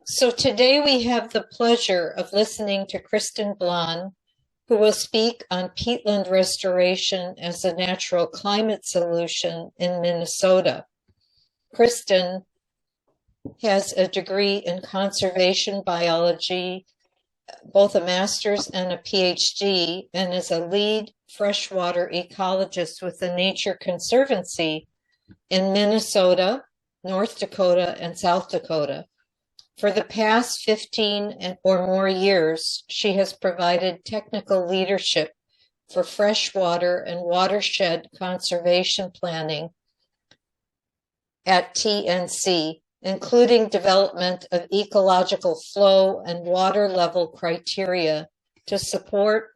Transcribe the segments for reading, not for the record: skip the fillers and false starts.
So today we have the pleasure of listening to Kristen Blann, who will speak on peatland restoration as a natural climate solution in Minnesota. Kristen has a degree in conservation biology, both a master's and a PhD, and is a lead freshwater ecologist with the Nature Conservancy in Minnesota, North Dakota, and South Dakota. For the past 15 or more years, she has provided technical leadership for freshwater and watershed conservation planning at TNC, including development of ecological flow and water level criteria to support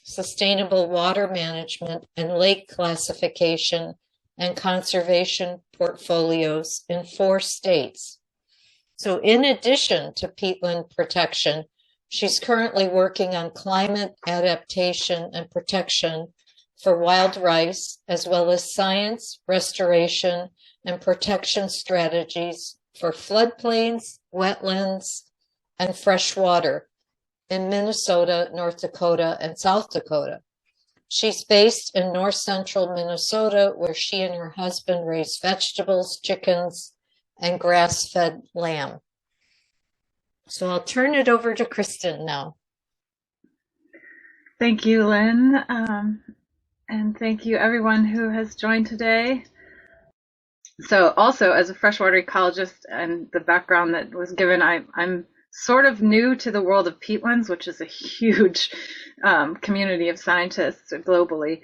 sustainable water management and lake classification and conservation portfolios in 4 states. So in addition to peatland protection, she's currently working on climate adaptation and protection for wild rice, as well as science, restoration, and protection strategies for floodplains, wetlands, and fresh water in Minnesota, North Dakota, and South Dakota. She's based in north central Minnesota, where she and her husband raise vegetables, chickens, and grass-fed lamb. So I'll turn it over to Kristen now. Thank you, Lynn, and thank you everyone who has joined today. So also, as a freshwater ecologist and the background that was given, I'm sort of new to the world of peatlands, which is a huge community of scientists globally.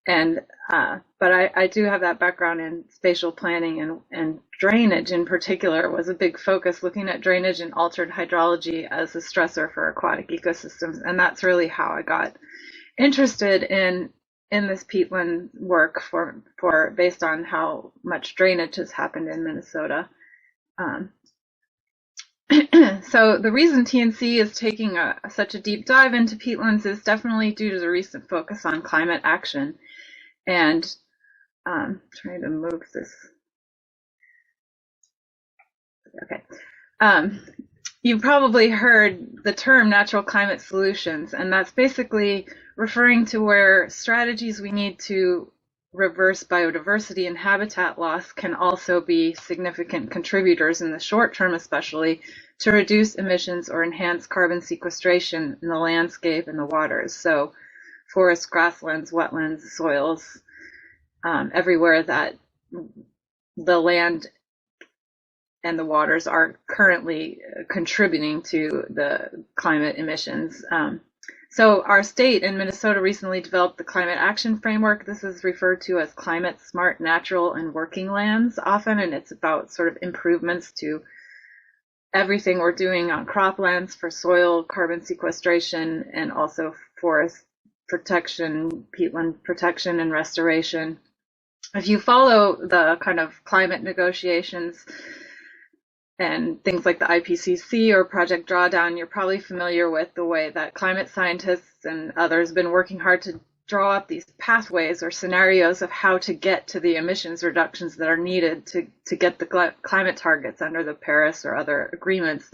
And but I do have that background in spatial planning, and drainage in particular was a big focus, looking at drainage and altered hydrology as a stressor for aquatic ecosystems. And that's really how I got interested in this peatland work for based on how much drainage has happened in Minnesota. So the reason TNC is taking such a deep dive into peatlands is definitely due to the recent focus on climate action. And trying to move this. Okay. You've probably heard the term natural climate solutions, and that's basically referring to where strategies we need to reverse biodiversity and habitat loss can also be significant contributors in the short term, especially to reduce emissions or enhance carbon sequestration in the landscape and the waters. So forests, grasslands, wetlands, soils, everywhere that the land and the waters are currently contributing to the climate emissions. So our state in Minnesota recently developed the Climate Action Framework. This is referred to as climate smart, natural, and working lands often, and it's about sort of improvements to everything we're doing on croplands for soil carbon sequestration, and also forest protection, peatland protection and restoration. If you follow the kind of climate negotiations and things like the IPCC or Project Drawdown, you're probably familiar with the way that climate scientists and others have been working hard to draw up these pathways or scenarios of how to get to the emissions reductions that are needed to get the climate targets under the Paris or other agreements,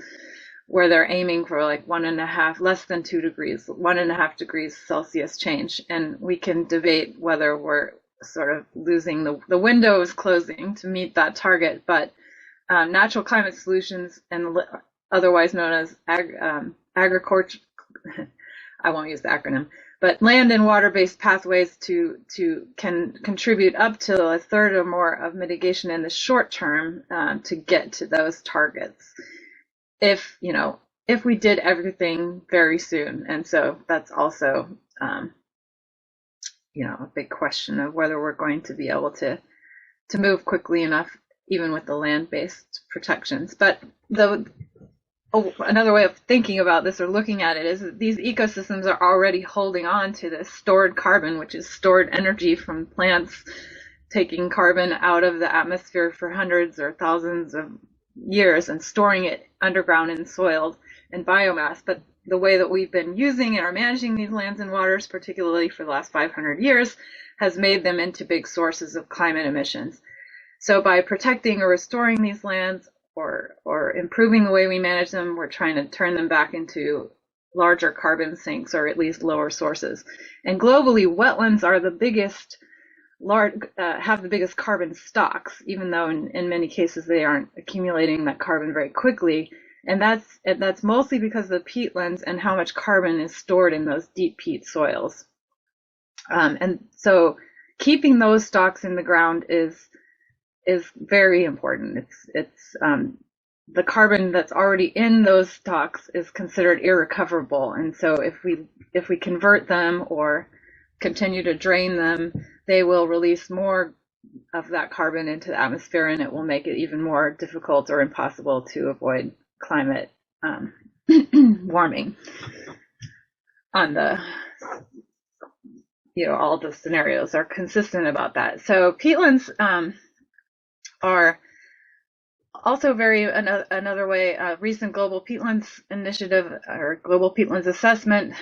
where they're aiming for like 1.5, less than 2 degrees, 1.5 degrees Celsius change. And we can debate whether we're sort of losing the window is closing to meet that target, but natural climate solutions, and otherwise known as agriculture, I won't use the acronym, but land and water-based pathways can contribute up to 1/3 or more of mitigation in the short term to get to those targets, if we did everything very soon. And so that's also a big question of whether we're going to be able to move quickly enough, even with the land-based protections. But another way of thinking about this or looking at it is that these ecosystems are already holding on to this stored carbon, which is stored energy from plants taking carbon out of the atmosphere for hundreds or thousands of years and storing it underground in soil and biomass. But the way that we've been using and are managing these lands and waters, particularly for the last 500 years, has made them into big sources of climate emissions. So by protecting or restoring these lands or improving the way we manage them. We're trying to turn them back into larger carbon sinks, or at least lower sources. And globally, wetlands are the biggest, have the biggest carbon stocks, even though in many cases they aren't accumulating that carbon very quickly. And that's mostly because of the peatlands and how much carbon is stored in those deep peat soils. And so keeping those stocks in the ground is very important. It's the carbon that's already in those stocks is considered irrecoverable, and so if we convert them or continue to drain them, they will release more of that carbon into the atmosphere, and it will make it even more difficult or impossible to avoid climate warming. On the, all the scenarios are consistent about that. So peatlands are also another way. Recent Global Peatlands Initiative or Global Peatlands Assessment,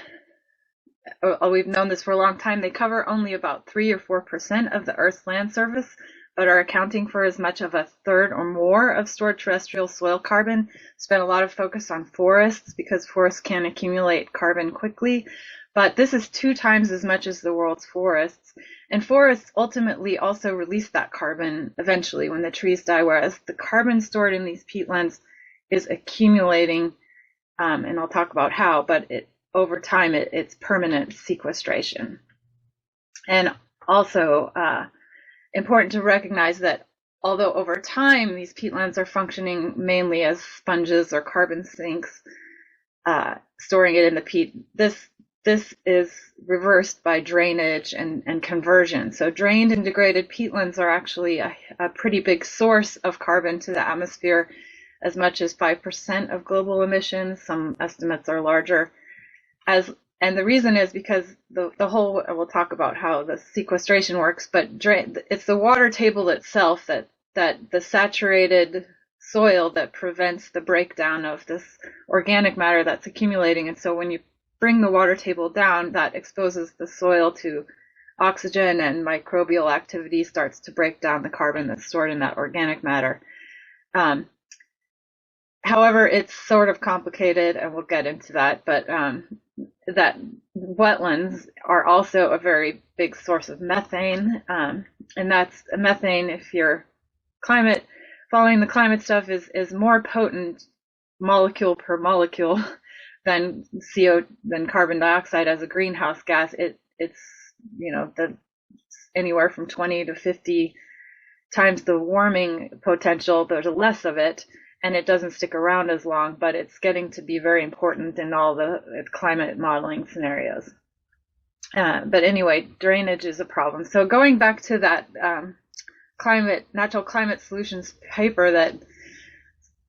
we've known this for a long time. They cover only about 3 or 4% of the Earth's land surface, but are accounting for as much of a third or more of stored terrestrial soil carbon. Spent a lot of focus on forests because forests can accumulate carbon quickly, but this is 2 times as much as the world's forests. And forests ultimately also release that carbon eventually when the trees die, whereas the carbon stored in these peatlands is accumulating, and I'll talk about how, but over time it's permanent sequestration. And also important to recognize that although over time these peatlands are functioning mainly as sponges or carbon sinks, storing it in the peat, this is reversed by drainage and conversion. So drained and degraded peatlands are actually a pretty big source of carbon to the atmosphere, as much as 5% of global emissions. Some estimates are larger. And the reason is because the whole, we'll talk about how the sequestration works, but it's the water table itself that the saturated soil that prevents the breakdown of this organic matter that's accumulating. And so when you bring the water table down, that exposes the soil to oxygen, and microbial activity starts to break down the carbon that's stored in that organic matter. However, it's sort of complicated, and we'll get into that, but that wetlands are also a very big source of methane, and that's methane, if you're following the climate stuff, is more potent molecule per molecule than carbon dioxide as a greenhouse gas. It's anywhere from 20 to 50 times the warming potential. There's less of it, and it doesn't stick around as long, but it's getting to be very important in all the climate modeling scenarios. But anyway, drainage is a problem. So going back to that natural climate solutions paper that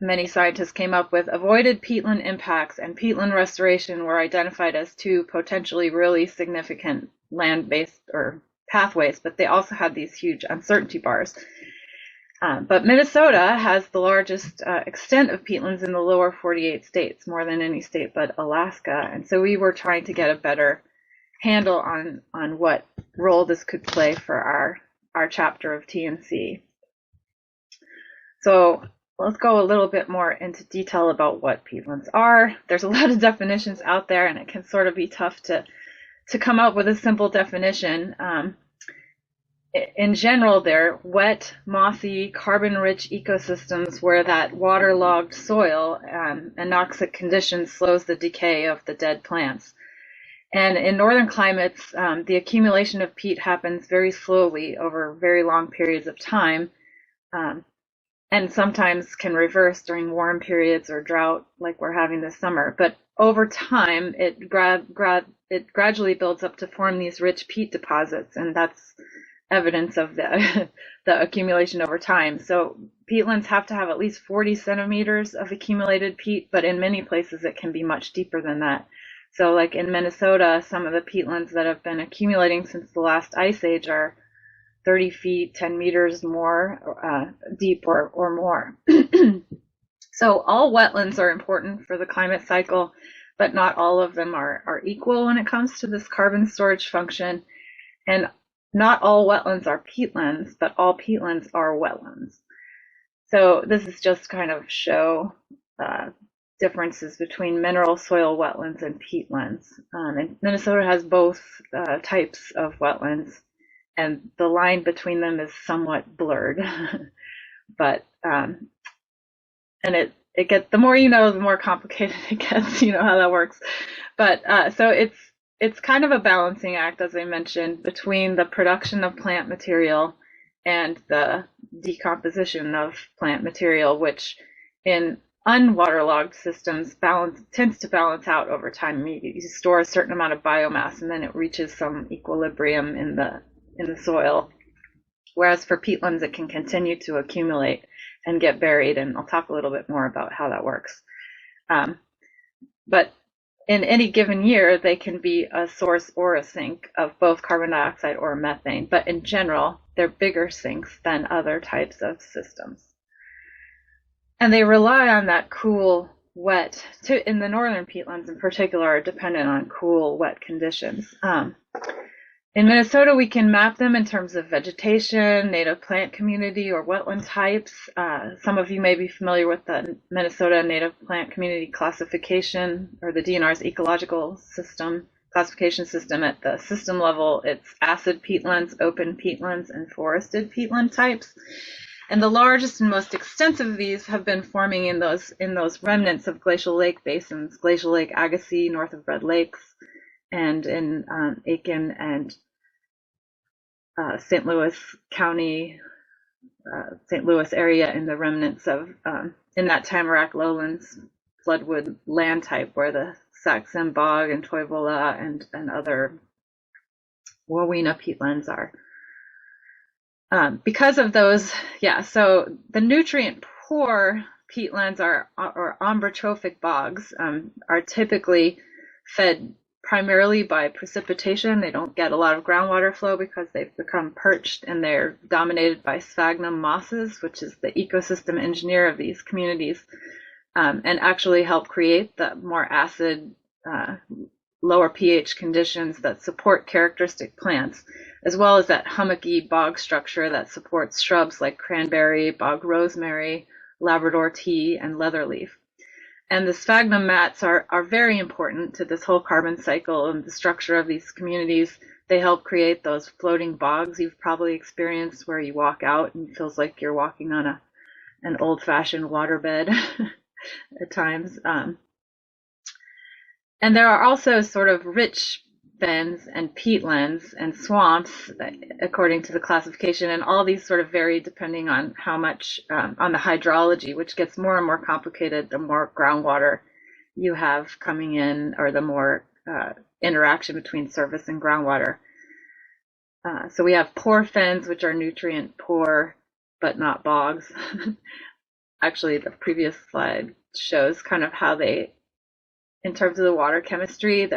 many scientists came up with, avoided peatland impacts and peatland restoration were identified as 2 potentially really significant land-based or pathways, but they also had these huge uncertainty bars. But Minnesota has the largest extent of peatlands in the lower 48 states, more than any state but Alaska. And so we were trying to get a better handle on what role this could play for our chapter of TNC. So let's go a little bit more into detail about what peatlands are. There's a lot of definitions out there, and it can sort of be tough to come up with a simple definition. In general, they're wet, mossy, carbon-rich ecosystems where that waterlogged soil and anoxic conditions slows the decay of the dead plants. And in northern climates, the accumulation of peat happens very slowly over very long periods of time, and sometimes can reverse during warm periods or drought like we're having this summer. But over time, it gradually builds up to form these rich peat deposits, and that's evidence of the accumulation over time. So peatlands have to have at least 40 centimeters of accumulated peat, but in many places it can be much deeper than that. So like in Minnesota, some of the peatlands that have been accumulating since the last ice age are 30 feet, 10 meters more deep or more. So all wetlands are important for the climate cycle, but not all of them are equal when it comes to this carbon storage function. And not all wetlands are peatlands, but all peatlands are wetlands. So this is just kind of show differences between mineral soil wetlands and peatlands. And Minnesota has both types of wetlands, and the line between them is somewhat blurred. But and it gets, the more you know, the more complicated it gets. You know how that works. But so it's kind of a balancing act, as I mentioned, between the production of plant material and the decomposition of plant material, which in unwaterlogged systems tends to balance out over time. You store a certain amount of biomass and then it reaches some equilibrium in the soil. Whereas for peatlands, it can continue to accumulate and get buried, and I'll talk a little bit more about how that works. But in any given year, they can be a source or a sink of both carbon dioxide or methane, but in general, they're bigger sinks than other types of systems. And they rely on that cool, wet, in the northern peatlands in particular, are dependent on cool, wet conditions. In Minnesota, we can map them in terms of vegetation, native plant community, or wetland types. Some of you may be familiar with the Minnesota Native Plant Community Classification, or the DNR's ecological system classification system. At the system level, it's acid peatlands, open peatlands, and forested peatland types. And the largest and most extensive of these have been forming in those remnants of glacial lake basins, Glacial Lake Agassiz north of Red Lakes, and in Aiken and St. Louis County, St. Louis area, in the remnants of, in that Tamarack lowlands floodwood land type where the Saxon bog and Toivola and other Wawina peatlands are. Because of those, so the nutrient poor peatlands or ombrotrophic bogs are typically fed primarily by precipitation. They don't get a lot of groundwater flow because they've become perched, and they're dominated by sphagnum mosses, which is the ecosystem engineer of these communities, and actually help create the more acid, lower pH conditions that support characteristic plants, as well as that hummocky bog structure that supports shrubs like cranberry, bog rosemary, Labrador tea, and leatherleaf. And the sphagnum mats are very important to this whole carbon cycle and the structure of these communities. They help create those floating bogs you've probably experienced, where you walk out and it feels like you're walking on an old-fashioned waterbed at times. And there are also sort of rich fens and peatlands and swamps, according to the classification, and all these sort of vary depending on how much, on the hydrology, which gets more and more complicated the more groundwater you have coming in, or the more interaction between surface and groundwater. So we have poor fens, which are nutrient poor, but not bogs. Actually, the previous slide shows kind of how they, in terms of the water chemistry,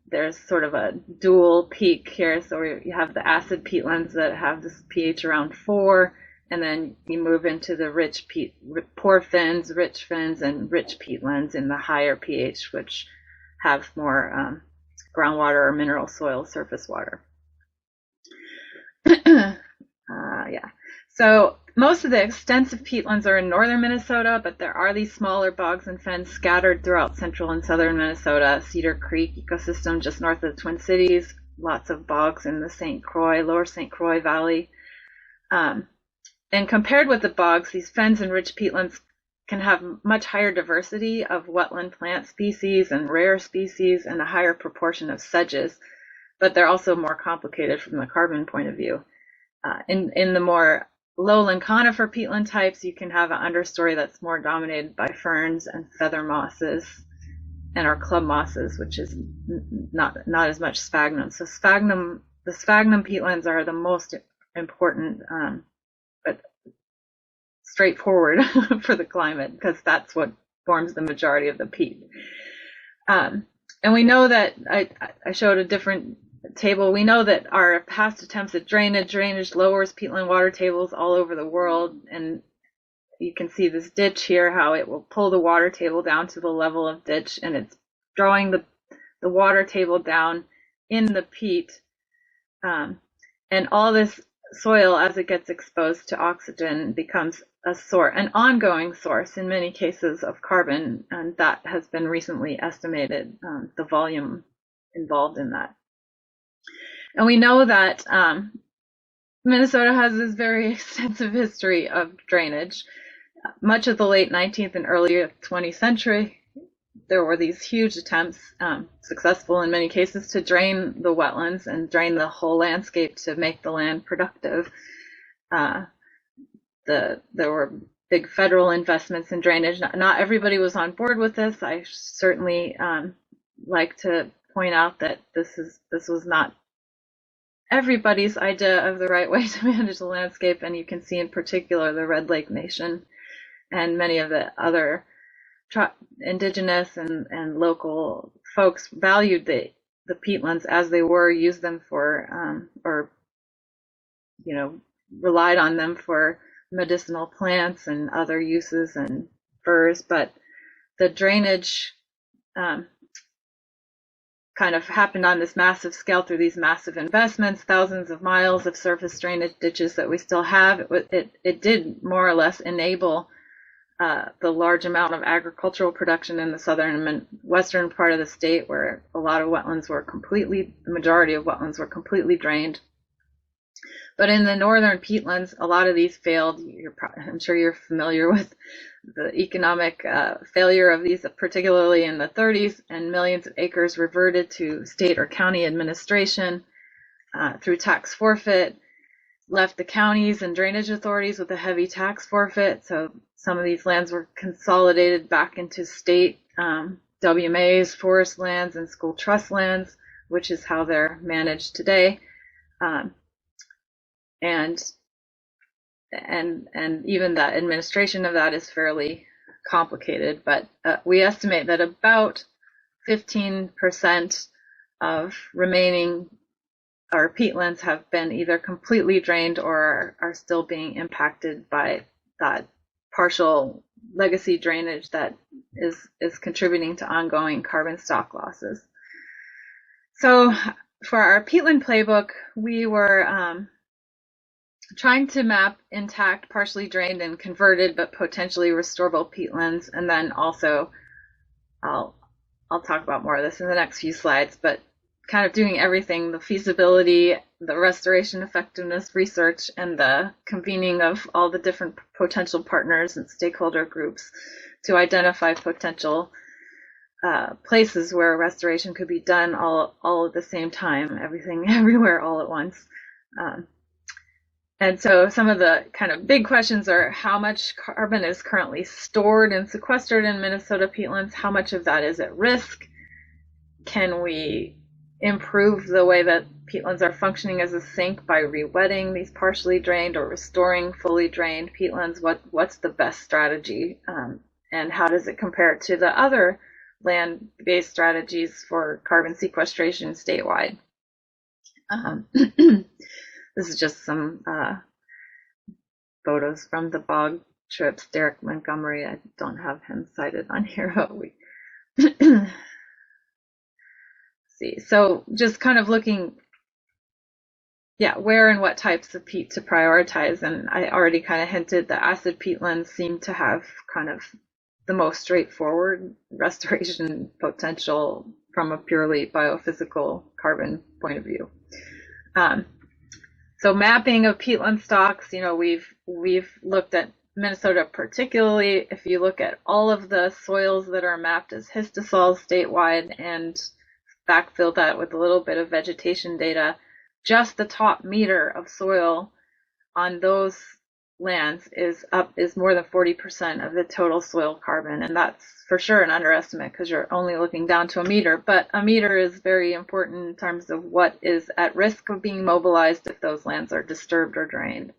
there's sort of a dual peak here. So you have the acid peatlands that have this pH around 4, and then you move into the poor fens, rich fens, and rich peatlands in the higher pH, which have more groundwater or mineral soil surface water. So most of the extensive peatlands are in northern Minnesota, but there are these smaller bogs and fens scattered throughout central and southern Minnesota. Cedar Creek ecosystem just north of the Twin Cities, lots of bogs in the lower St. Croix Valley. And compared with the bogs, these fens and rich peatlands can have much higher diversity of wetland plant species and rare species, and a higher proportion of sedges, but they're also more complicated from the carbon point of view. In the more lowland conifer peatland types, you can have an understory that's more dominated by ferns and feather mosses, and our club mosses, which is not as much sphagnum. So the sphagnum peatlands are the most important, but straightforward for the climate, because that's what forms the majority of the peat. And we know that, I showed a different table. We know that our past attempts at drainage lowers peatland water tables all over the world, and you can see this ditch here, how it will pull the water table down to the level of ditch, and it's drawing the water table down in the peat, and all this soil, as it gets exposed to oxygen, becomes an ongoing source in many cases of carbon, and that has been recently estimated, the volume involved in that. And we know that Minnesota has this very extensive history of drainage. Much of the late 19th and early 20th century, there were these huge attempts, successful in many cases, to drain the wetlands and drain the whole landscape to make the land productive. There were big federal investments in drainage. Not everybody was on board with this. I certainly like to point out that this was not everybody's idea of the right way to manage the landscape, and you can see in particular the Red Lake Nation and many of the other indigenous and local folks valued the peatlands as they were, used them for or relied on them for medicinal plants and other uses and furs. But the drainage kind of happened on this massive scale through these massive investments, thousands of miles of surface drainage ditches that we still have. It did more or less enable the large amount of agricultural production in the southern and western part of the state, where a lot of wetlands were the majority of wetlands were completely drained. But in the northern peatlands, a lot of these failed. I'm sure you're familiar with the economic failure of these, particularly in the 30s, and millions of acres reverted to state or county administration through tax forfeit, left the counties and drainage authorities with a heavy tax forfeit. So some of these lands were consolidated back into state WMAs, forest lands, and school trust lands, which is how they're managed today. And even the administration of that is fairly complicated, but we estimate that about 15% of remaining our peatlands have been either completely drained or are still being impacted by that partial legacy drainage that is contributing to ongoing carbon stock losses. So for our peatland playbook, we were trying to map intact, partially drained and converted, but potentially restorable peatlands. And then also, I'll talk about more of this in the next few slides, but kind of doing everything, the feasibility, the restoration effectiveness research, and the convening of all the different potential partners and stakeholder groups to identify potential places where restoration could be done all at the same time, everything everywhere all at once. And so some of the kind of big questions are: how much carbon is currently stored and sequestered in Minnesota peatlands? How much of that is at risk? Can we improve the way that peatlands are functioning as a sink by re-wetting these partially drained or restoring fully drained peatlands? What's the best strategy? And how does it compare to the other land-based strategies for carbon sequestration statewide? This is just some photos from the bog trips. Derek Montgomery, I don't have him cited on here, but we see. So just kind of looking, where and what types of peat to prioritize. And I already kind of hinted that acid peatlands seem to have kind of the most straightforward restoration potential from a purely biophysical carbon point of view. So mapping of peatland stocks, we've looked at Minnesota particularly. If you look at all of the soils that are mapped as histosols statewide and backfill that with a little bit of vegetation data, just the top meter of soil on those lands is more than 40% of the total soil carbon, and that's for sure an underestimate because you're only looking down to a meter, but a meter is very important in terms of what is at risk of being mobilized if those lands are disturbed or drained.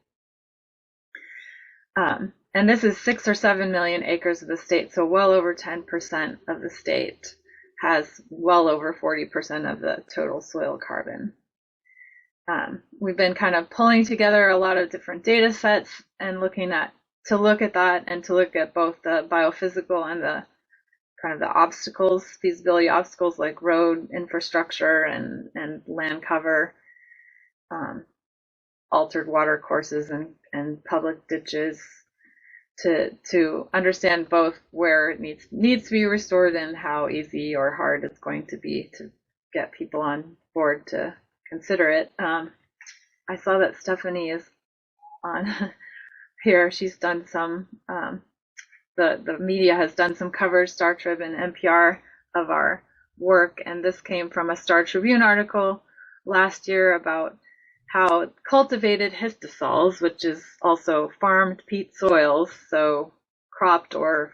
And this is 6 or 7 million acres of the state, so well over 10% of the state has well over 40% of the total soil carbon. We've been kind of pulling together a lot of different data sets and to look at that and to look at both the biophysical and the kind of the obstacles, feasibility obstacles like road infrastructure and land cover. altered water courses and public ditches to understand both where it needs to be restored and how easy or hard it's going to be to get people on board to consider it. I saw that Stephanie is on here. She's done some, the media has done some coverage, Star Tribune and NPR, of our work, and this came from a Star Tribune article last year about how cultivated histosols, which is also farmed peat soils, so cropped or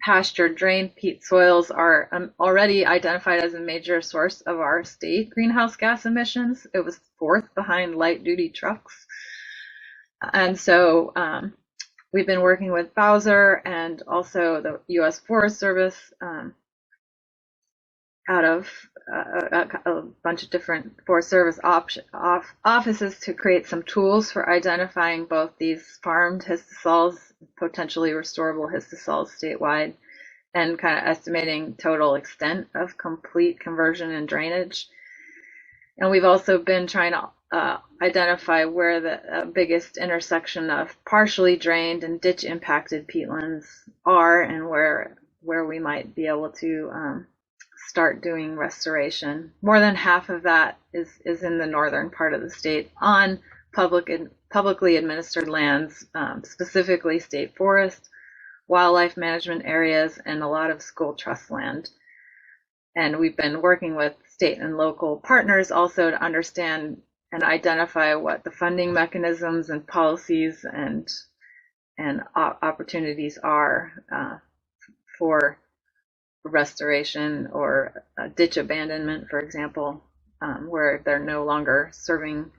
pasture drained peat soils, are already identified as a major source of our state greenhouse gas emissions. It was fourth behind light duty trucks. And so we've been working with Bowser and also the U.S. Forest Service out of a bunch of different Forest Service offices to create some tools for identifying both these farmed histosols, potentially restorable histosols statewide, and kind of estimating total extent of complete conversion and drainage. And we've also been trying to identify where the biggest intersection of partially drained and ditch impacted peatlands are, and where we might be able to start doing restoration. More than half of that is in the northern part of the state on publicly administered lands, specifically state forest, wildlife management areas, and a lot of school trust land. And we've been working with state and local partners also to understand and identify what the funding mechanisms and policies and opportunities are for restoration or ditch abandonment, for example, where they're no longer serving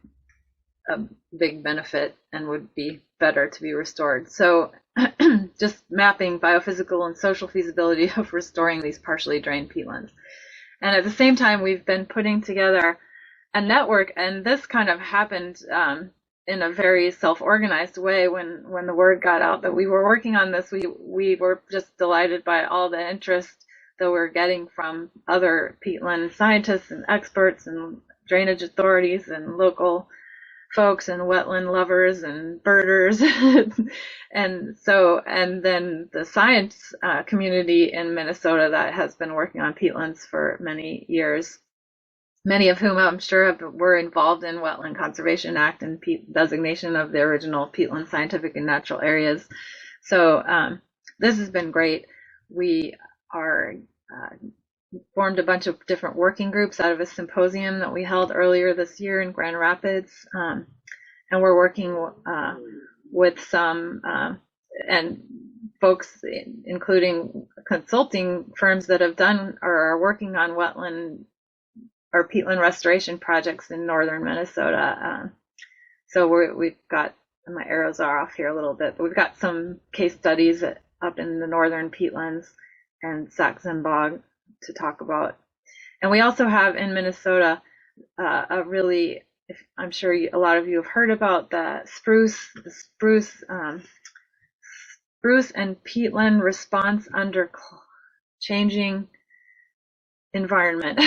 a big benefit and would be better to be restored. So just mapping biophysical and social feasibility of restoring these partially drained peatlands. And at the same time, we've been putting together a network, and this kind of happened in a very self-organized way. When the word got out that we were working on this, we were just delighted by all the interest that we're getting from other peatland scientists and experts and drainage authorities and local folks and wetland lovers and birders. And then the science community in Minnesota that has been working on peatlands for many years, many of whom I'm sure were involved in Wetland Conservation Act and designation of the original peatland scientific and natural areas. So this has been great. We are formed a bunch of different working groups out of a symposium that we held earlier this year in Grand Rapids, and we're working with some and folks, including consulting firms that have done or are working on wetland or peatland restoration projects in northern Minnesota. So we've got, my arrows are off here a little bit, but we've got some case studies up in the northern peatlands and Saxon Bog to talk about. And we also have in Minnesota a really, I'm sure a lot of you have heard about the spruce and peatland response under changing environment.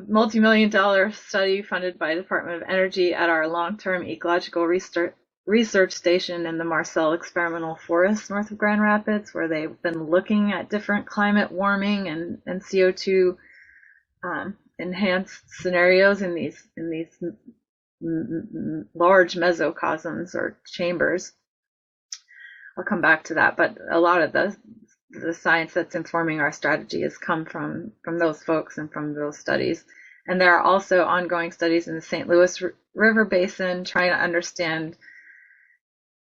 Multi-million-dollar study funded by the Department of Energy at our long-term ecological research station in the Marcel Experimental Forest north of Grand Rapids, where they've been looking at different climate warming and CO2 enhanced scenarios in these large mesocosms or chambers. I'll come back to that, but a lot of the science that's informing our strategy has come from those folks and from those studies. And there are also ongoing studies in the St. Louis River Basin trying to understand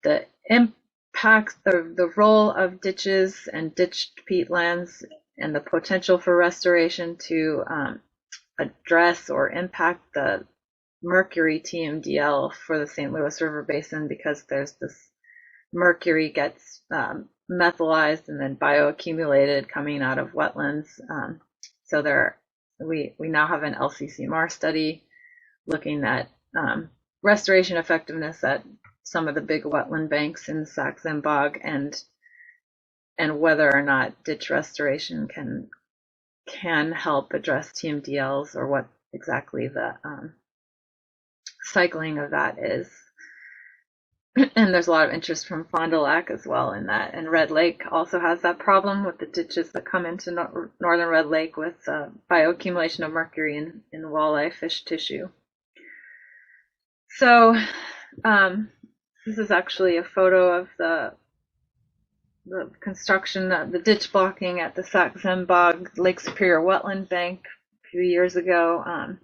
the impact, the role of ditches and ditched peatlands and the potential for restoration to address or impact the mercury TMDL for the St. Louis River Basin, because there's this mercury gets methylized and then bioaccumulated coming out of wetlands. So we now have an LCCMR study looking at restoration effectiveness at some of the big wetland banks in the Saxon Bog, and whether or not ditch restoration can help address TMDLs, or what exactly the cycling of that is. And there's a lot of interest from Fond du Lac as well in that. And Red Lake also has that problem with the ditches that come into northern Red Lake with bioaccumulation of mercury in walleye fish tissue. So this is actually a photo of the construction, the ditch blocking at the Sac-Zim Bog Lake Superior wetland bank a few years ago.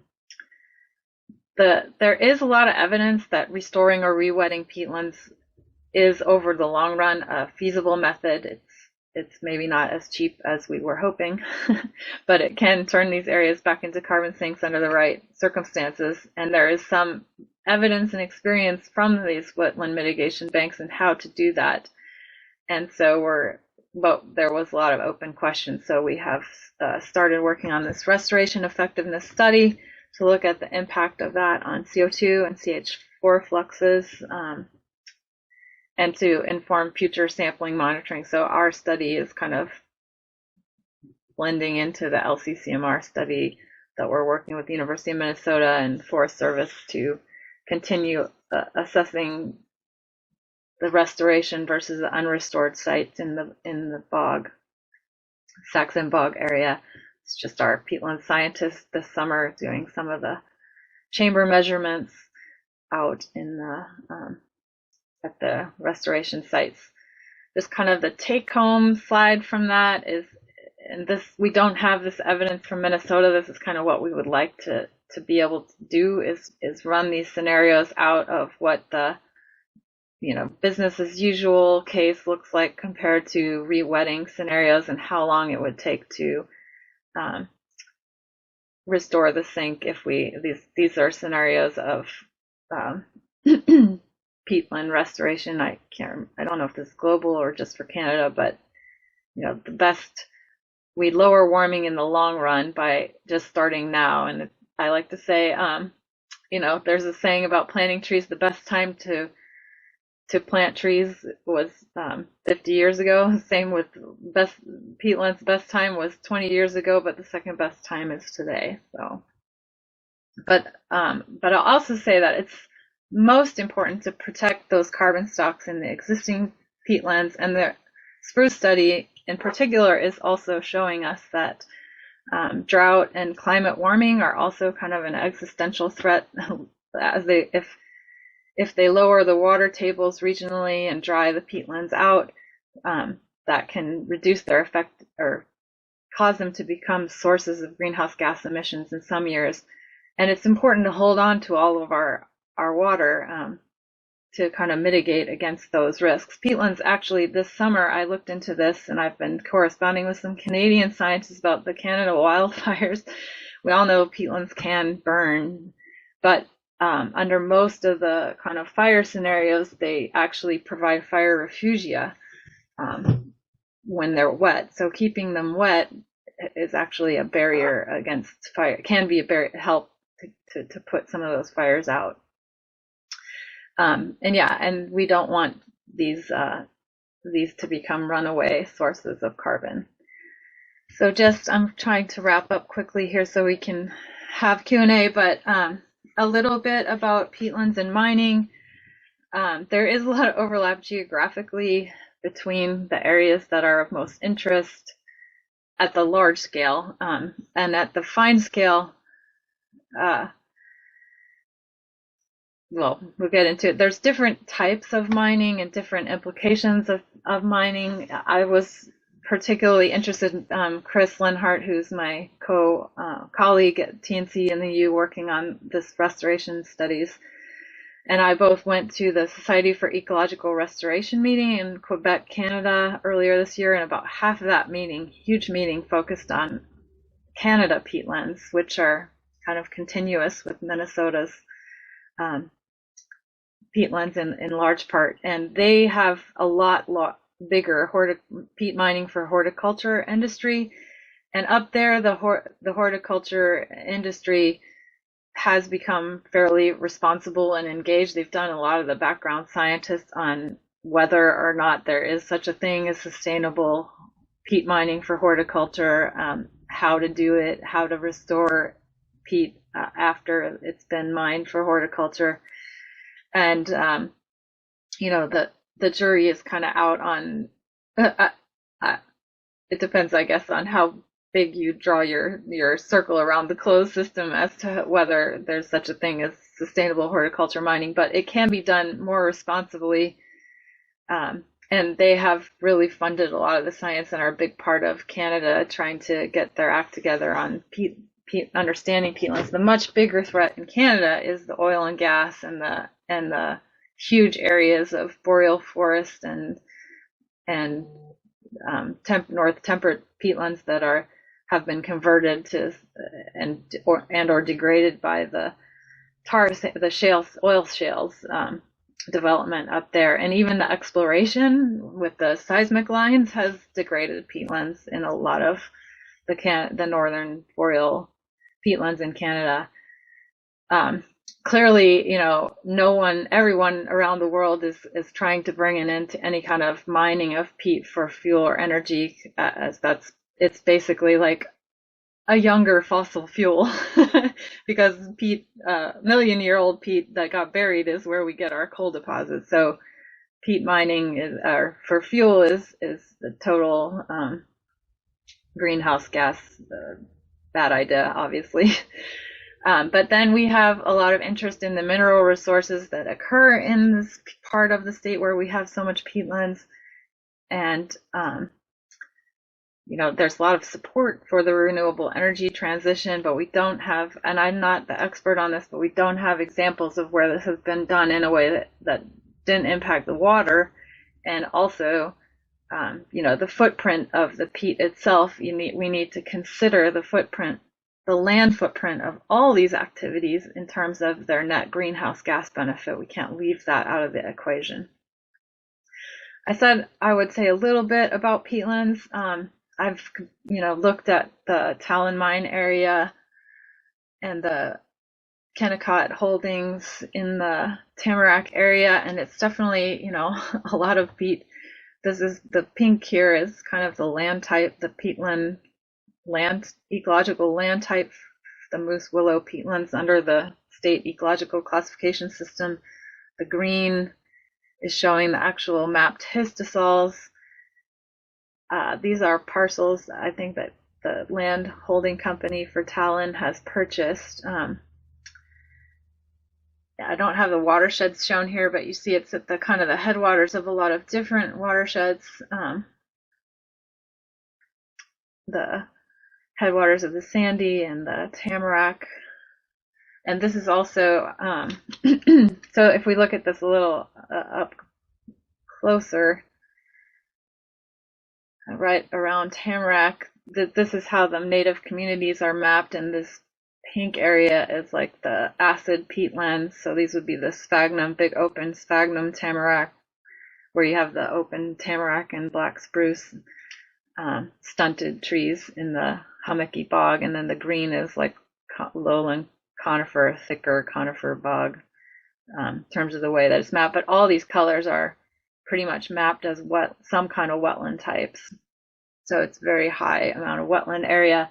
There is a lot of evidence that restoring or re-wetting peatlands is, over the long run, a feasible method. It's maybe not as cheap as we were hoping, but it can turn these areas back into carbon sinks under the right circumstances. And there is some evidence and experience from these wetland mitigation banks and how to do that. And so there was a lot of open questions. So we have started working on this restoration effectiveness study to look at the impact of that on CO2 and CH4 fluxes, and to inform future sampling monitoring. So our study is kind of blending into the LCCMR study that we're working with the University of Minnesota and Forest Service to continue assessing the restoration versus the unrestored sites in the bog, Sac-Zim Bog area. It's just our peatland scientists this summer doing some of the chamber measurements out in the at the restoration sites. Just kind of the take-home slide from that is, and this, we don't have this evidence from Minnesota. This is kind of what we would like to be able to do is run these scenarios out of what the business as usual case looks like compared to re-wetting scenarios and how long it would take to restore the sink if these are scenarios of peatland restoration. I don't know if this is global or just for Canada, but the best, we lower warming in the long run by just starting now. And I like to say, there's a saying about planting trees. The best time to plant trees was 50 years ago. Same with peatlands. Best time was 20 years ago, but the second best time is today. So, but I'll also say that it's most important to protect those carbon stocks in the existing peatlands, and the spruce study in particular is also showing us that drought and climate warming are also kind of an existential threat as if they lower the water tables regionally and dry the peatlands out, that can reduce their effect or cause them to become sources of greenhouse gas emissions in some years. And it's important to hold on to all of our water to kind of mitigate against those risks. Peatlands, actually, this summer I looked into this, and I've been corresponding with some Canadian scientists about the Canada wildfires. We all know peatlands can burn, but under most of the kind of fire scenarios, they actually provide fire refugia when they're wet. So keeping them wet is actually a barrier against fire. It can be a barrier, help to put some of those fires out. And we don't want these to become runaway sources of carbon. So I'm trying to wrap up quickly here so we can have Q&A, but a little bit about peatlands and mining. There is a lot of overlap geographically between the areas that are of most interest at the large scale, and at the fine scale, we'll get into it. There's different types of mining and different implications of mining. I was particularly interested in Chris Lenhart, who's my colleague at TNC in the U working on this restoration studies. And I both went to the Society for Ecological Restoration meeting in Quebec, Canada earlier this year, and about half of that meeting, huge meeting, focused on Canada peatlands, which are kind of continuous with Minnesota's peatlands in large part. And they have a lot bigger peat mining for horticulture industry, and up there the horticulture industry has become fairly responsible and engaged. They've done a lot of the background scientists on whether or not there is such a thing as sustainable peat mining for horticulture, how to do it, how to restore peat after it's been mined for horticulture. And the jury is kind of out on it depends, I guess, on how big you draw your circle around the closed system as to whether there's such a thing as sustainable horticulture mining, but it can be done more responsibly. And they have really funded a lot of the science and are a big part of Canada trying to get their act together on understanding peatlands. The much bigger threat in Canada is the oil and gas and the huge areas of boreal forest and north temperate peatlands that have been converted to or degraded by the oil shales development up there, and even the exploration with the seismic lines has degraded peatlands in a lot of the northern boreal peatlands in Canada. Clearly, everyone around the world is trying to bring an end to any kind of mining of peat for fuel or energy, as it's basically like a younger fossil fuel because peat, million-year-old peat that got buried is where we get our coal deposits. So peat mining for fuel is the total greenhouse gas bad idea, obviously. But then we have a lot of interest in the mineral resources that occur in this part of the state where we have so much peatlands. And, there's a lot of support for the renewable energy transition, but we don't have, and I'm not the expert on this, but we don't have examples of where this has been done in a way that didn't impact the water. And also, the footprint of the peat itself, we need to consider the land footprint of all these activities in terms of their net greenhouse gas benefit. We can't leave that out of the equation. I said I would say a little bit about peatlands. I've looked at the Talon Mine area and the Kennecott holdings in the Tamarack area, and it's definitely a lot of peat. This is the pink here is kind of the land type, the peatland land, ecological land type, the moose willow peatlands under the state ecological classification system. The green is showing the actual mapped histosols. These are parcels I think that the land holding company for Talon has purchased. I don't have the watersheds shown here, but you see it's at the kind of the headwaters of a lot of different watersheds. The headwaters of the Sandy and the Tamarack. And this is also, so if we look at this a little up closer, right around Tamarack, this is how the native communities are mapped, and this pink area is like the acid peatlands. So these would be the sphagnum, big open sphagnum Tamarack, where you have the open Tamarack and black spruce, stunted trees in the hummocky bog, and then the green is like lowland conifer, thicker conifer bog, in terms of the way that it's mapped. But all these colors are pretty much mapped as some kind of wetland types. So it's very high amount of wetland area.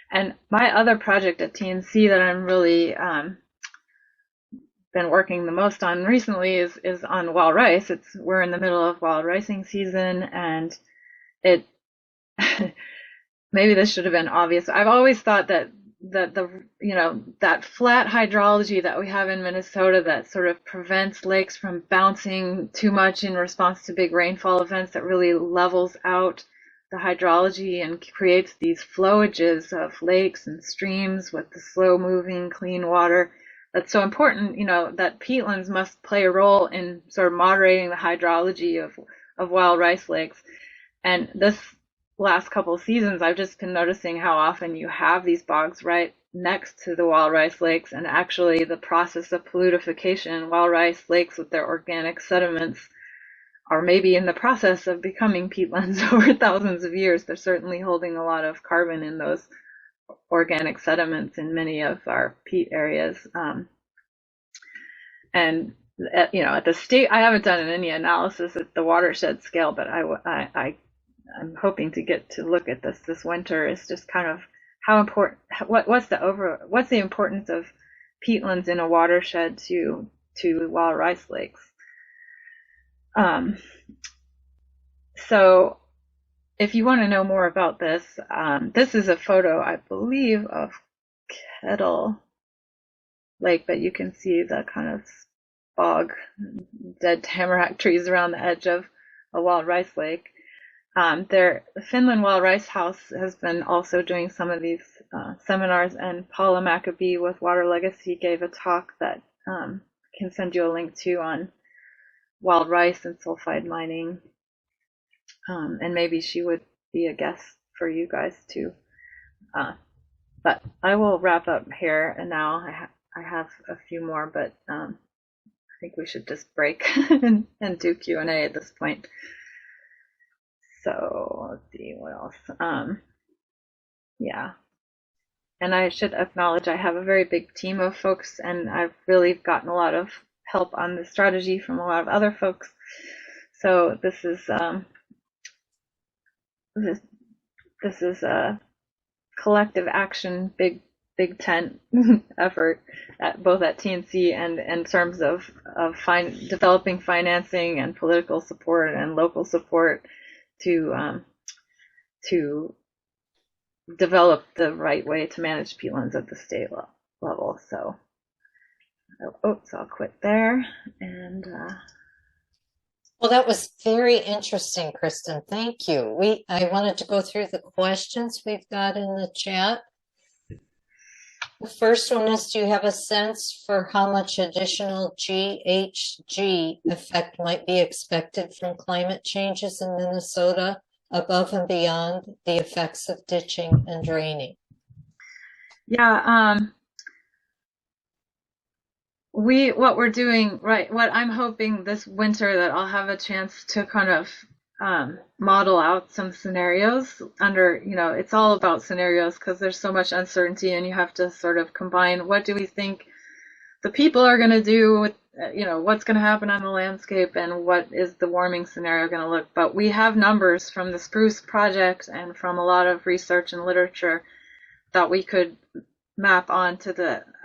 And my other project at TNC that I'm really been working the most on recently is on wild rice. We're in the middle of wild ricing season, and it maybe this should have been obvious. I've always thought that that flat hydrology that we have in Minnesota that sort of prevents lakes from bouncing too much in response to big rainfall events, that really levels out the hydrology and creates these flowages of lakes and streams with the slow moving clean water. That's so important, that peatlands must play a role in sort of moderating the hydrology of wild rice lakes. And this last couple of seasons, I've just been noticing how often you have these bogs right next to the wild rice lakes, and actually the process of polutification, wild rice lakes with their organic sediments are maybe in the process of becoming peatlands over thousands of years. They're certainly holding a lot of carbon in those organic sediments in many of our peat areas. And at the state, I haven't done any analysis at the watershed scale, but I'm hoping to get to look at this winter, is just kind of how important, what's the importance of peatlands in a watershed to wild rice lakes. So if you want to know more about this, this is a photo, I believe, of Kettle Lake, but you can see the kind of bog, dead tamarack trees around the edge of a wild rice lake. The Finland Wild Rice House has been also doing some of these seminars, and Paula Maccabee with Water Legacy gave a talk that can send you a link to on wild rice and sulfide mining, and maybe she would be a guest for you guys too. But I will wrap up here, and now I have a few more, but I think we should just break and do Q&A at this point. So let's see what else. Yeah, and I should acknowledge I have a very big team of folks, and I've really gotten a lot of help on the strategy from a lot of other folks. So this is a collective action, big tent effort both at TNC and in terms of developing financing and political support and local support to develop the right way to manage peatlands at the state level. So, so I'll quit there. And well, that was very interesting, Kristen. Thank you. I wanted to go through the questions we've got in the chat. The first one is, do you have a sense for how much additional GHG effect might be expected from climate changes in Minnesota above and beyond the effects of ditching and draining? Yeah, what we're doing, right, what I'm hoping this winter that I'll have a chance to kind of model out some scenarios under, it's all about scenarios because there's so much uncertainty, and you have to sort of combine what do we think the people are going to do with, what's going to happen on the landscape, and what is the warming scenario going to look. But we have numbers from the Spruce Project and from a lot of research and literature that we could map onto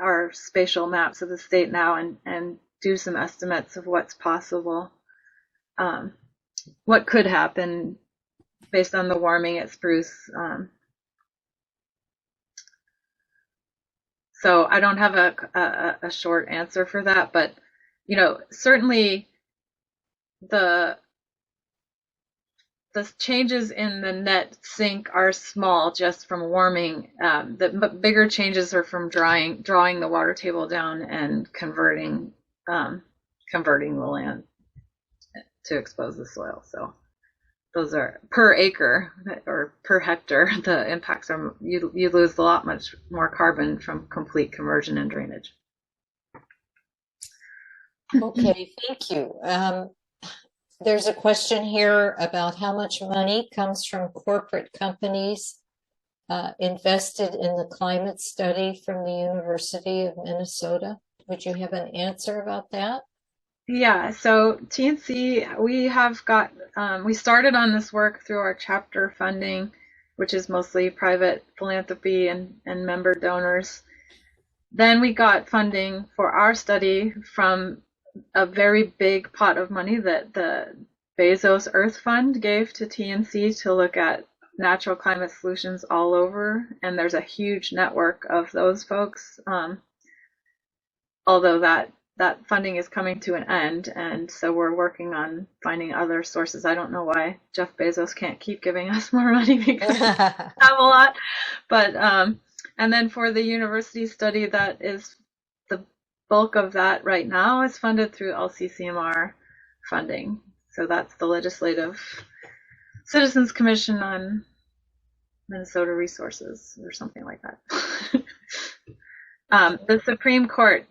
our spatial maps of the state now and do some estimates of what's possible, what could happen based on the warming at Spruce. So I don't have a short answer for that, but certainly the changes in the net sink are small just from warming. The bigger changes are from drawing the water table down and converting the land to expose the soil. So those are per acre or per hectare. The impacts are you lose a lot much more carbon from complete conversion and drainage. Okay, thank you. There's a question here about how much money comes from corporate companies invested in the climate study from the University of Minnesota. Would you have an answer about that? Yeah, so TNC, we have got, we started on this work through our chapter funding, which is mostly private philanthropy and member donors. Then we got funding for our study from a very big pot of money that the Bezos Earth Fund gave to TNC to look at natural climate solutions all over, and there's a huge network of those folks. Although that funding is coming to an end, and so we're working on finding other sources. I don't know why Jeff Bezos can't keep giving us more money because we have a lot, but and then for the university study, that is the bulk of that right now is funded through LCCMR funding. So that's the Legislative Citizens Commission on Minnesota Resources or something like that. The Supreme Court,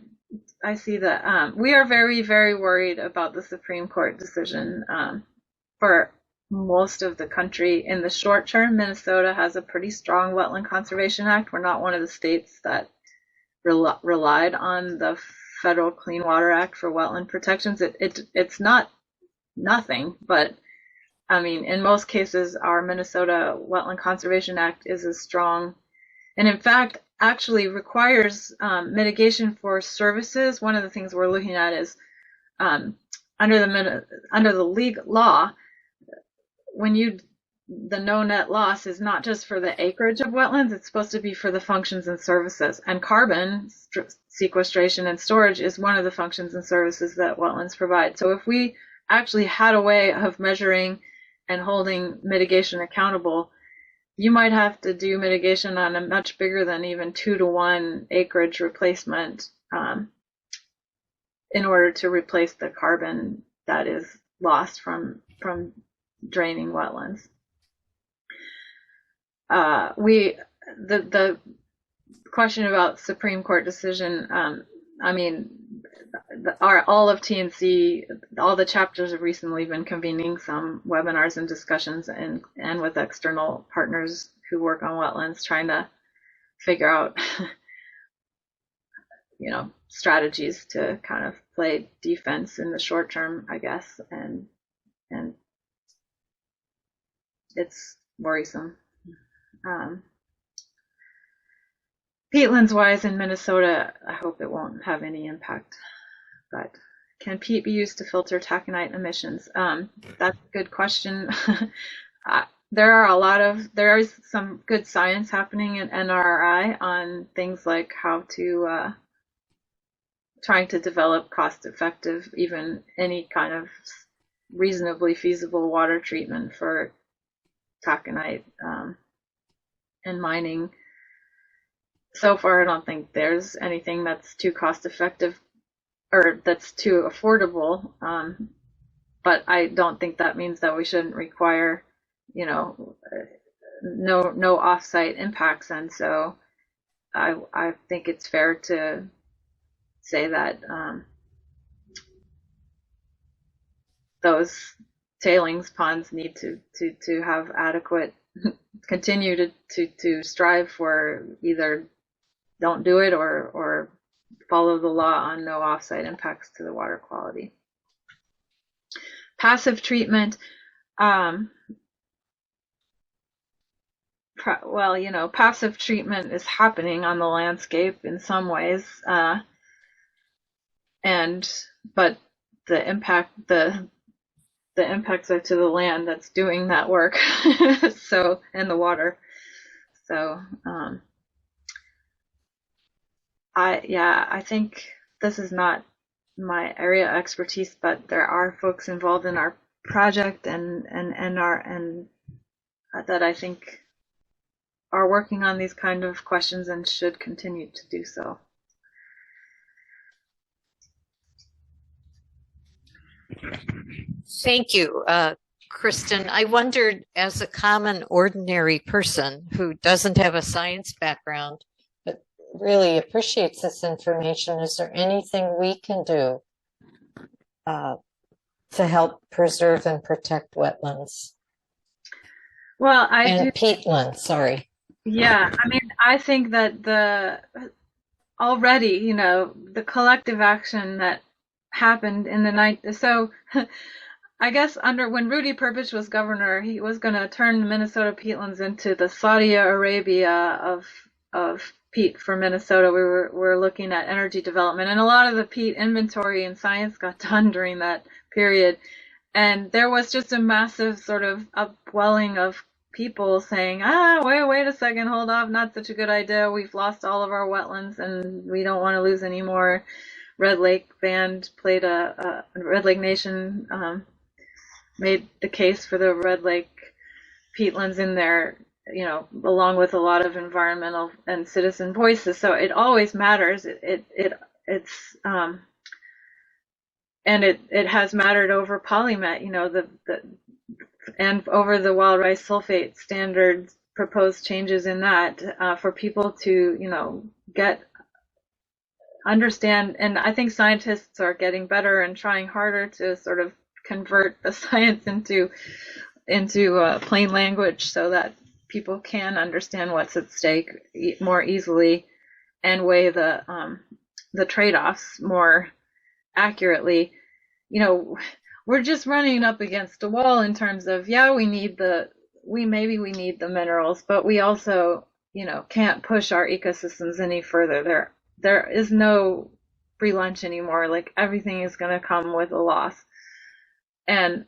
I see that we are very, very worried about the Supreme Court decision for most of the country. In the short term, Minnesota has a pretty strong Wetland Conservation Act. We're not one of the states that relied on the Federal Clean Water Act for wetland protections. It's not nothing, but I mean, in most cases, our Minnesota Wetland Conservation Act is as strong and in fact actually requires mitigation for services. One of the things we're looking at is under the legal law, when the no net loss is not just for the acreage of wetlands, it's supposed to be for the functions and services. And carbon sequestration and storage is one of the functions and services that wetlands provide. So if we actually had a way of measuring and holding mitigation accountable, you might have to do mitigation on a much bigger than even 2-to-1 acreage replacement in order to replace the carbon that is lost from draining wetlands. The question about Supreme Court decision, I mean, all of TNC, all the chapters have recently been convening some webinars and discussions and with external partners who work on wetlands, trying to figure out, strategies to kind of play defense in the short term, I guess, and it's worrisome. Peatlands wise in Minnesota, I hope it won't have any impact. But can peat be used to filter taconite emissions? That's a good question. There is some good science happening in NRI on things like how to trying to develop cost-effective, even any kind of reasonably feasible water treatment for taconite and mining. So far, I don't think there's anything that's too cost-effective or that's too affordable, but I don't think that means that we shouldn't require, no off-site impacts. And so I think it's fair to say that those tailings ponds need to have adequate, continue to strive for either don't do it or follow the law on no offsite impacts to the water quality. Passive treatment, passive treatment is happening on the landscape in some ways, but the impacts are to the land that's doing that work, so, and the water. So, I think this is not my area of expertise, but there are folks involved in our project and that I think are working on these kind of questions and should continue to do so. Thank you, Kristen. I wondered, as a common, ordinary person who doesn't have a science background, but really appreciates this information, is there anything we can do to help preserve and protect wetlands? Well, peatland, sorry. Yeah, I mean, I think that already, the collective action that happened in the night. So I guess when Rudy Purpich was governor, he was going to turn Minnesota peatlands into the Saudi Arabia of peat for Minnesota. We were looking at energy development, and a lot of the peat inventory and science got done during that period. And there was just a massive sort of upwelling of people saying, wait a second, hold off, not such a good idea. We've lost all of our wetlands and we don't want to lose any more. Red Lake Band played Red Lake Nation made the case for the Red Lake peatlands in there, along with a lot of environmental and citizen voices. So it always matters. It's and it has mattered over polymet, and over the wild rice sulfate standards, proposed changes in that for people to, understand. And I think scientists are getting better and trying harder to sort of convert the science into plain language so that people can understand what's at stake more easily and weigh the trade-offs more accurately. We're just running up against a wall in terms of, we need the minerals, but we also can't push our ecosystems any further. There is no free lunch anymore. Like, everything is going to come with a loss. And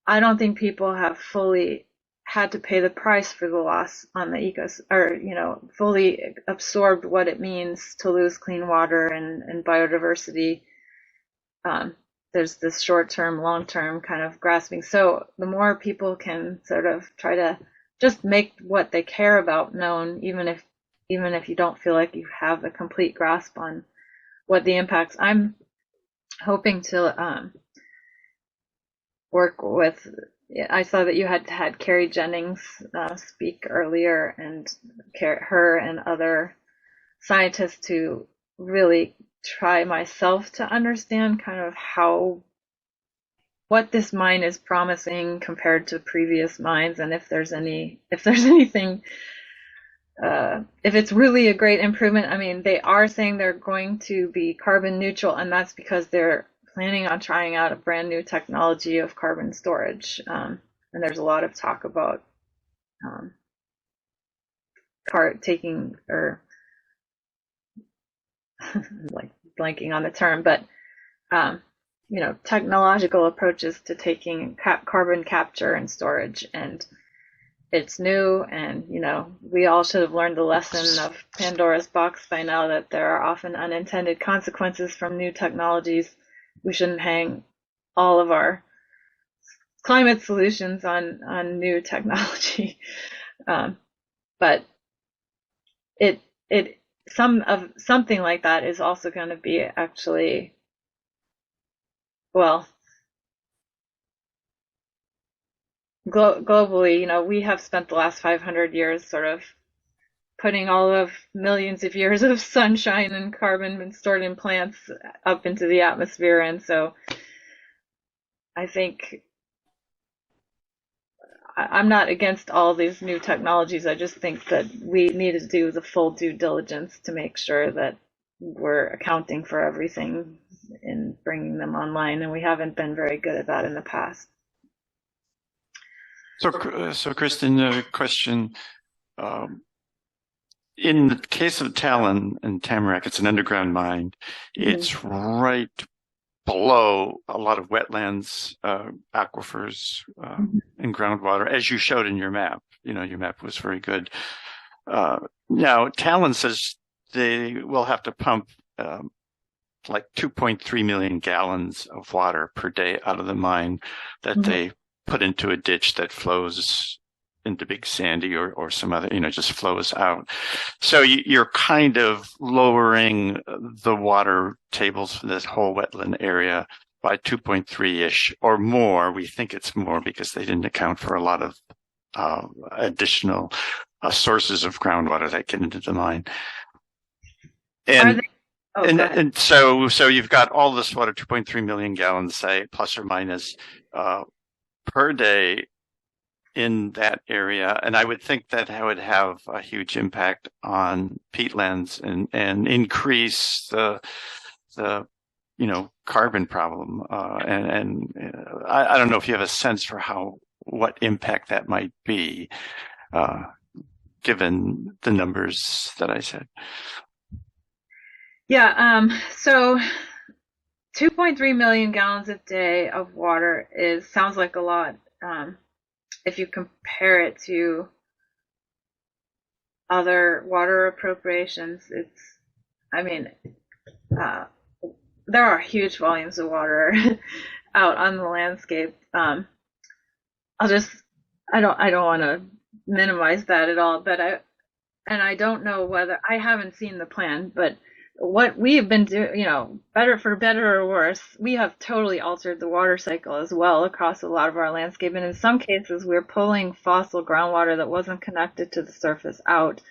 I don't think people have fully had to pay the price for the loss on the or, fully absorbed what it means to lose clean water and biodiversity. There's this short-term, long-term kind of grasping. So the more people can sort of try to just make what they care about known, even if you don't feel like you have a complete grasp on what the impacts. I'm hoping to work with. I saw that you had Carrie Jennings speak earlier, and her and other scientists to really try myself to understand kind of what this mine is promising compared to previous mines, and if there's anything, if it's really a great improvement. I mean, they are saying they're going to be carbon neutral, and that's because they're planning on trying out a brand new technology of carbon storage. And there's a lot of talk about taking, or like blanking on the term, but technological approaches to taking carbon capture and storage. And it's new, and we all should have learned the lesson of Pandora's box by now, that there are often unintended consequences from new technologies. We shouldn't hang all of our climate solutions on new technology. But something like that is also going to be actually, well, globally, we have spent the last 500 years sort of putting all of millions of years of sunshine and carbon stored in plants up into the atmosphere. And so I think I'm not against all these new technologies. I just think that we need to do the full due diligence to make sure that we're accounting for everything in bringing them online, and we haven't been very good at that in the past. So Kristen, a question. In the case of Talon and Tamarack, it's an underground mine. It's right below a lot of wetlands, aquifers, and groundwater, as you showed in your map. Your map was very good. Now, Talon says they will have to pump like 2.3 million gallons of water per day out of the mine that they put into a ditch that flows into Big Sandy or some other, just flows out. So you're kind of lowering the water tables for this whole wetland area by 2.3-ish or more. We think it's more because they didn't account for a lot of additional sources of groundwater that get into the mine. And so you've got all this water, 2.3 million gallons, say, plus or minus, per day in that area. And I would think that would have a huge impact on peatlands and increase the carbon problem. And I don't know if you have a sense for what impact that might be, given the numbers that I said. Yeah. So 2.3 million gallons a day of water sounds like a lot. If you compare it to other water appropriations, there are huge volumes of water out on the landscape. I don't want to minimize that at all, but I don't know whether, I haven't seen the plan, but what we have been doing, for better or worse, we have totally altered the water cycle as well across a lot of our landscape. And in some cases, we're pulling fossil groundwater that wasn't connected to the surface out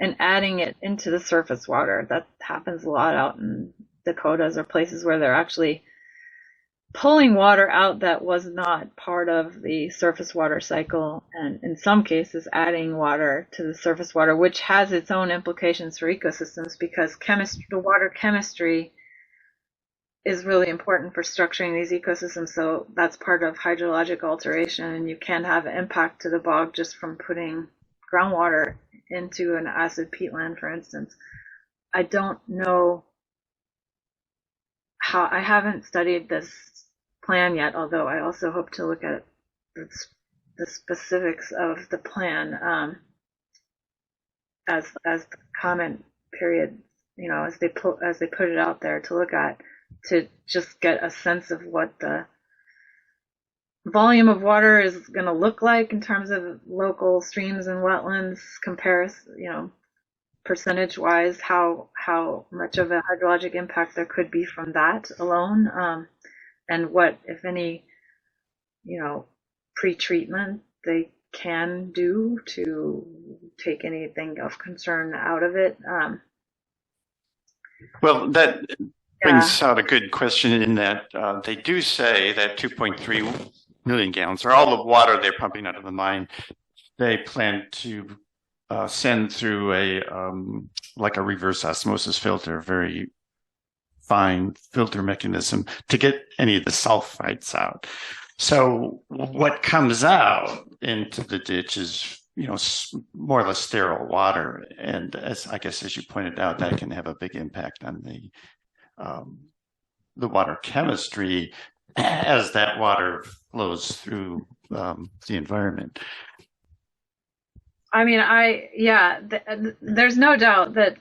and adding it into the surface water. That happens a lot out in Dakotas or places where they're actually pulling water out that was not part of the surface water cycle, and in some cases adding water to the surface water, which has its own implications for ecosystems, because the water chemistry is really important for structuring these ecosystems. So that's part of hydrologic alteration, and you can have an impact to the bog just from putting groundwater into an acid peatland, for instance. I don't know how, I haven't studied this plan yet, although I also hope to look at the specifics of the plan as the comment period, as they put it out there to look at, to just get a sense of what the volume of water is going to look like in terms of local streams and wetlands, percentage wise, how much of a hydrologic impact there could be from that alone, and what, if any, pre-treatment they can do to take anything of concern out of it. Well, that brings out a good question in that they do say that 2.3 million gallons, or all the water they're pumping out of the mine, they plan to send through like a reverse osmosis filter, very fine filter mechanism to get any of the sulfites out. So what comes out into the ditch is, more or less sterile water. And as you pointed out, that can have a big impact on the water chemistry as that water flows through the environment. I mean, there's no doubt that,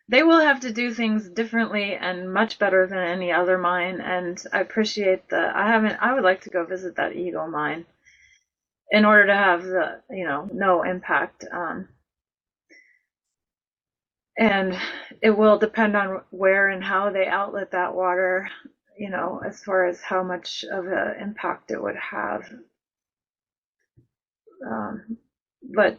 they will have to do things differently and much better than any other mine. And I appreciate I would like to go visit that Eagle mine in order to have the, no impact. And it will depend on where and how they outlet that water, as far as how much of an impact it would have. But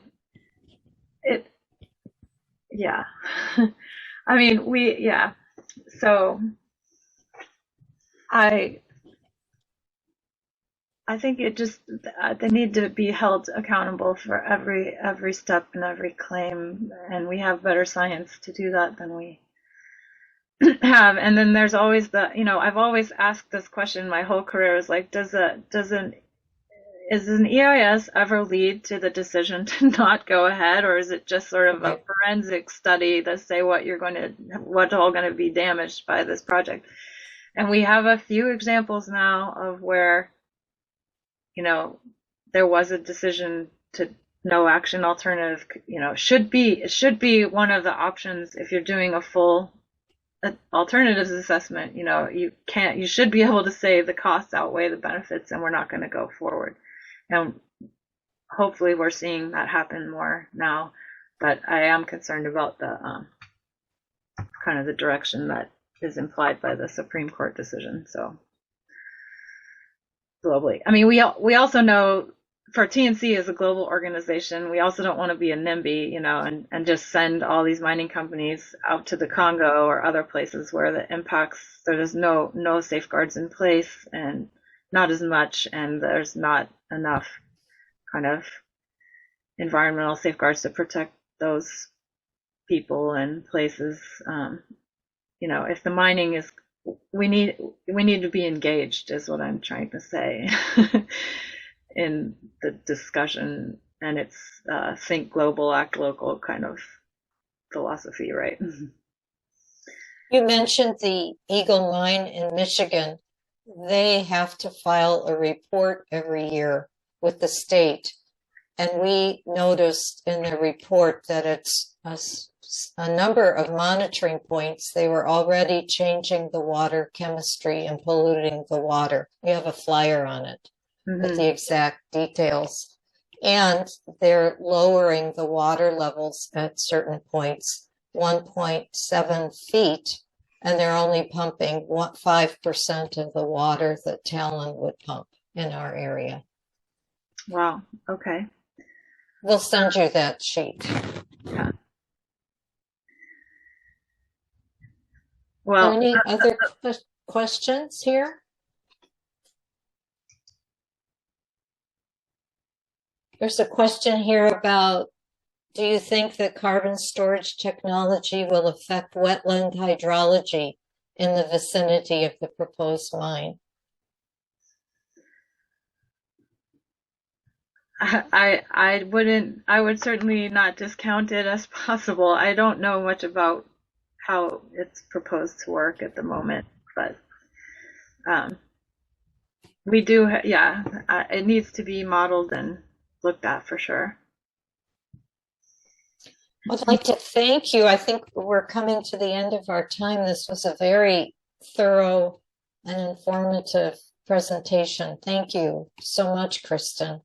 I mean, so I think it just, they need to be held accountable for every step and every claim, and we have better science to do that than we have. And then there's always I've always asked this question my whole career, is like, does an EIS ever lead to the decision to not go ahead, or is it just sort of a forensic study to say what's all going to be damaged by this project? And we have a few examples now of where, there was a decision to no action alternative, should be one of the options if you're doing a full alternatives assessment. You should be able to say the costs outweigh the benefits and we're not going to go forward. And hopefully we're seeing that happen more now, but I am concerned about the kind of the direction that is implied by the Supreme Court decision. So globally, I mean, we also know for TNC as a global organization, we also don't want to be a NIMBY, and just send all these mining companies out to the Congo or other places where the impacts, there's no safeguards in place and not as much, and there's not enough kind of environmental safeguards to protect those people and places. If the mining is, we need to be engaged, is what I'm trying to say in the discussion, and it's think global, act local kind of philosophy, right? You mentioned the Eagle Mine in Michigan. They have to file a report every year with the state. And we noticed in the report that it's a number of monitoring points. They were already changing the water chemistry and polluting the water. We have a flyer on it with the exact details. And they're lowering the water levels at certain points, 1.7 feet. And they're only pumping 5% of the water that Talon would pump in our area. Wow. Okay. We'll send you that sheet. Yeah. Well, any other questions here? There's a question here about, do you think that carbon storage technology will affect wetland hydrology in the vicinity of the proposed mine? I would certainly not discount it as possible. I don't know much about how it's proposed to work at the moment, but we do, yeah, it needs to be modeled and looked at for sure. I'd like to thank you. I think we're coming to the end of our time. This was a very thorough and informative presentation. Thank you so much, Kristen.